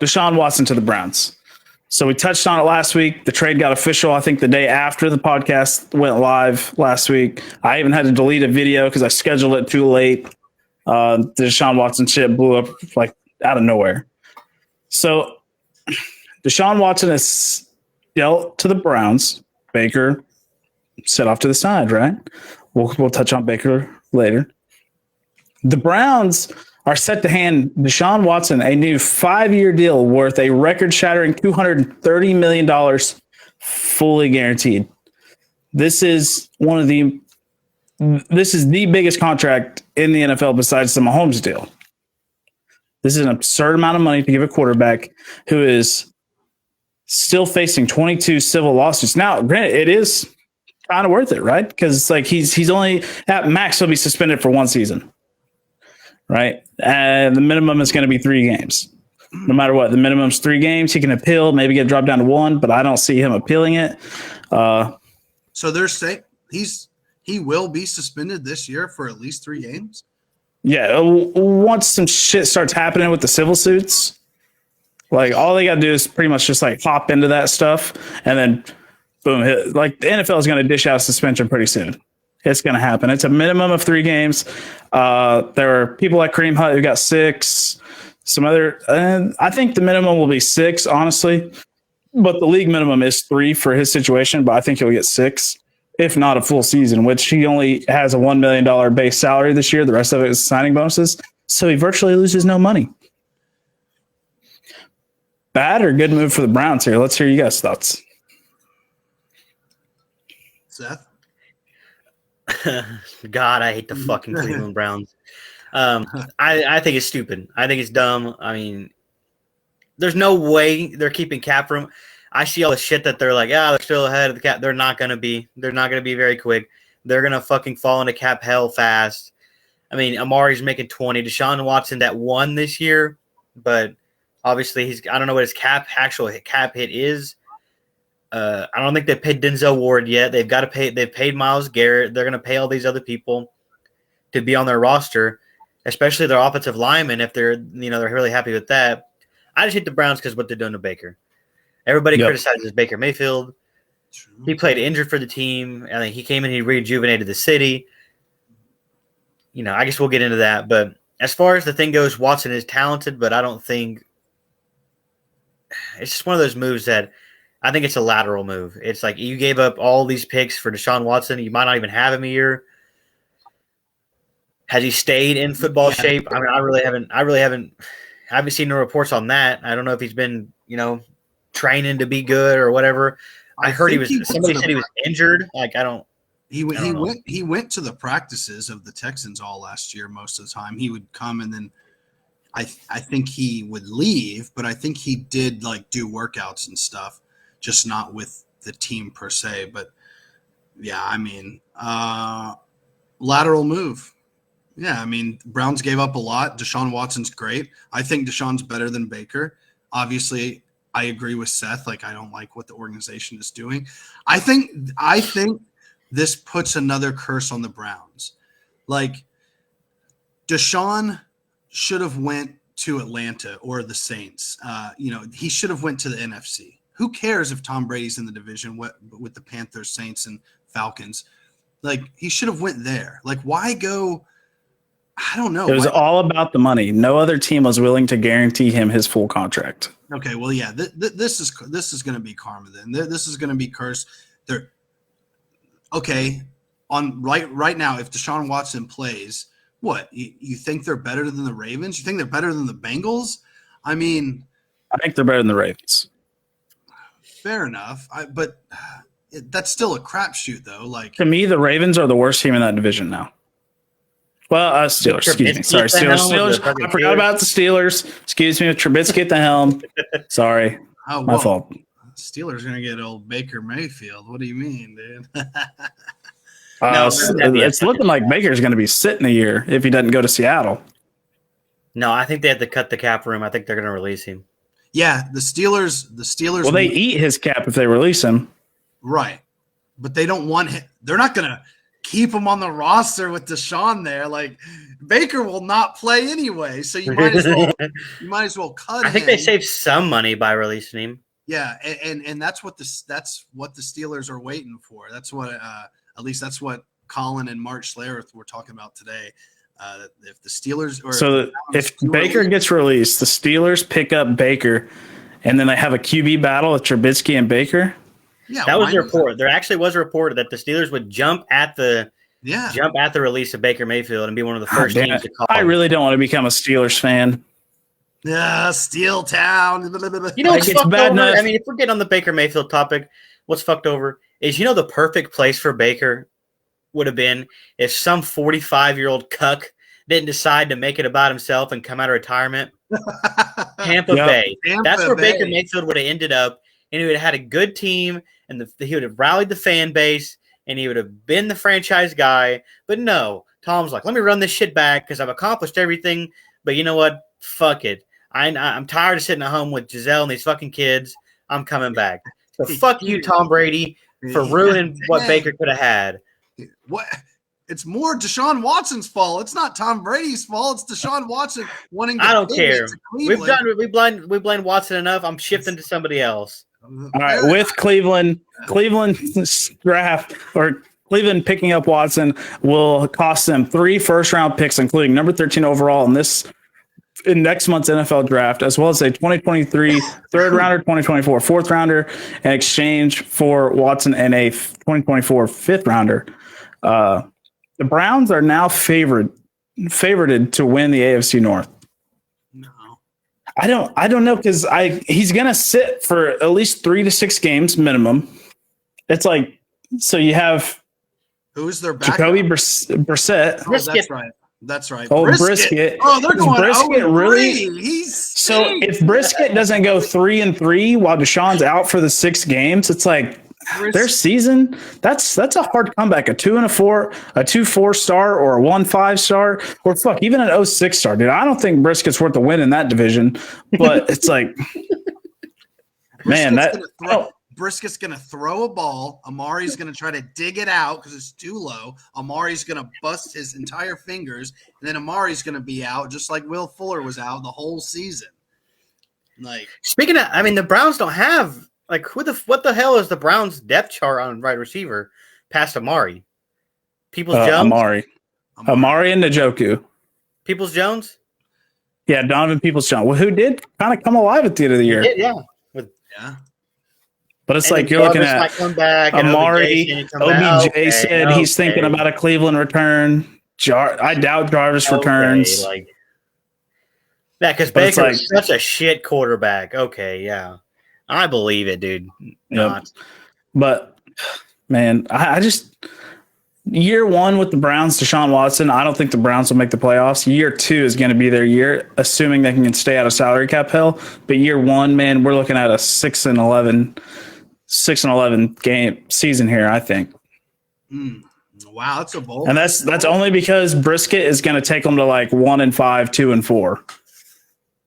Deshaun Watson to the Browns. So we touched on it last week. The trade got official, I think, the day after the podcast went live last week. I even had to delete a video because I scheduled it too late. The Deshaun Watson shit blew up like out of nowhere. So Deshaun Watson is dealt to the Browns. Baker set off to the side, right? We'll touch on Baker later. The Browns are set to hand Deshaun Watson a new 5-year deal worth a record-shattering $230 million fully guaranteed. This is the biggest contract in the NFL besides the Mahomes deal. This is an absurd amount of money to give a quarterback who is still facing 22 civil lawsuits. Now, granted, it is kind of worth it, right? Because it's like he's only at max he'll be suspended for 1 season, right? And the minimum is going to be 3 games. No matter what, the minimum's 3 games. He can appeal, maybe get dropped down to 1, but I don't see him appealing it. So they're saying he will be suspended this year for at least 3 games. Yeah, once some shit starts happening with the civil suits, like all they got to do is pretty much just like hop into that stuff, and then boom, like the NFL is going to dish out a suspension pretty soon. It's going to happen. It's a minimum of 3 games. There are people like Kareem Hunt who got 6. Some other, I think the minimum will be 6, honestly, but the league minimum is 3 for his situation. But I think he'll get 6. If not a full season, which he only has a $1 million base salary this year. The rest of it is signing bonuses. So he virtually loses no money. Bad or good move for the Browns here? Let's hear you guys' thoughts. Seth? God, I hate the fucking Cleveland Browns. I think it's stupid. I think it's dumb. I mean, there's no way they're keeping cap room. I see all the shit that they're like, they're still ahead of the cap. They're not going to be. They're not going to be very quick. They're going to fucking fall into cap hell fast. I mean, Amari's making 20. Deshaun Watson that 1 this year, but obviously I don't know what his actual cap hit is. I don't think they paid Denzel Ward yet. They've got to pay. They've paid Myles Garrett. They're going to pay all these other people to be on their roster, especially their offensive linemen if they're really happy with that. I just hate the Browns because what they're doing to Baker. Everybody criticizes Baker Mayfield. He played injured for the team. I think he came in, he rejuvenated the city. I guess we'll get into that. But as far as the thing goes, Watson is talented, but I don't think – it's just one of those moves that I think it's a lateral move. It's like you gave up all these picks for Deshaun Watson. You might not even have him a year. Has he stayed in football shape? I mean, I haven't seen no reports on that. I don't know if he's been, training to be good or whatever. I heard somebody said he was injured. Like, I don't know. He went to the practices of the Texans all last year. Most of the time he would come and then I think he would leave, but I think he did like do workouts and stuff, just not with the team per se. But yeah, I mean, lateral move. Yeah. I mean, Browns gave up a lot. Deshaun Watson's great. I think Deshaun's better than Baker. Obviously, I agree with Seth. Like, I don't like what the organization is doing. I think this puts another curse on the Browns. Like, Deshaun should have went to Atlanta or the Saints. He should have went to the NFC. Who cares if Tom Brady's in the division with the Panthers, Saints, and Falcons? Like, he should have went there. Like, why go? I don't know. It was all about the money. No other team was willing to guarantee him his full contract. Okay, well, yeah, this is going to be karma then. This is going to be curse. On right now, if Deshaun Watson plays, what you think they're better than the Ravens? You think they're better than the Bengals? I mean, I think they're better than the Ravens. Fair enough, but that's still a crapshoot, though. Like, to me, the Ravens are the worst team in that division now. Well, Steelers. Excuse me. Sorry, Steelers. I forgot about the Steelers. Excuse me, with Trubisky at the helm. Sorry, my fault. Steelers are gonna get old Baker Mayfield. What do you mean, dude? It's looking like Baker's going to be sitting a year if he doesn't go to Seattle. No, I think they have to cut the cap room. I think they're going to release him. Yeah, the Steelers. Well, they eat his cap if they release him, right? But they don't want him. They're not going to. keep him on the roster with Deshaun there. Like Baker will not play anyway, so you might as well cut him. I think they saved some money by releasing him. Yeah, and that's what the Steelers are waiting for. That's what at least that's what Colin and Mark Schlereth were talking about today. If the Steelers if Baker gets released, the Steelers pick up Baker, and then they have a QB battle with Trubisky and Baker. Yeah, that was the report. There actually was a report that the Steelers would jump at the release of Baker Mayfield and be one of the first teams to call. I really don't want to become a Steelers fan. Yeah, Steel Town. You know what's fucked over? Enough. I mean, if we're getting on the Baker Mayfield topic, what's fucked over is the perfect place for Baker would have been if some 45-year-old cuck didn't decide to make it about himself and come out of retirement. Tampa Bay. That's where Baker Mayfield would have ended up, and he would have had a good team, and he would have rallied the fan base, and he would have been the franchise guy. But no, Tom's like, let me run this shit back because I've accomplished everything. But you know what? Fuck it. I'm tired of sitting at home with Giselle and these fucking kids. I'm coming back. So fuck you, Tom Brady, for ruining what Baker could have had. What? It's more Deshaun Watson's fault. It's not Tom Brady's fault. It's Deshaun Watson wanting to. I don't care. We blame Watson enough. I'm shifting to somebody else. All right, with Cleveland draft or Cleveland picking up Watson will cost them 3 first-round picks, including number 13 overall in next month's NFL draft, as well as a 2023 third rounder, 2024 fourth rounder, in exchange for Watson and a 2024 fifth rounder. The Browns are now favorited to win the AFC North. No, I don't know because he's gonna sit for at least 3 to 6 games minimum. It's like, so you have who's their backup? Jacoby Brissett. Oh, that's right. Oh, Brisket. Oh, they're going Brisket really. So if Brisket doesn't go 3-3 while Deshaun's out for the 6 games, it's like their season. That's a hard comeback. A 2-4, a 2-4 star, or a 1-5 star, or fuck, even an 0-6 star, dude. I don't think Brisket's worth the win in that division. But it's like, man, Brisket's going to throw a ball. Amari's going to try to dig it out because it's too low. Amari's going to bust his entire fingers, and then Amari's going to be out just like Will Fuller was out the whole season. Like, speaking of, I mean, the Browns don't have what the hell is the Browns depth chart on wide receiver past Amari? Peoples-Jones? Amari and Njoku. Peoples-Jones? Yeah, Donovan Peoples-Jones. Well, who did kind of come alive at the end of the year. Yeah. But it's like you're looking at Amari. OBJ said he's thinking about a Cleveland return. I doubt Jarvis returns. Because Baker is such a shit quarterback. Okay, yeah. I believe it, dude. Not. But, man, I just – year 1 with the Browns, Deshaun Watson, I don't think the Browns will make the playoffs. Year 2 is going to be their year, assuming they can stay out of salary cap hell. But year 1, man, we're looking at a 6-11 game season here, I think. Wow, that's a bold. And that's only because Brisket is going to take them to like 1-5, 2-4.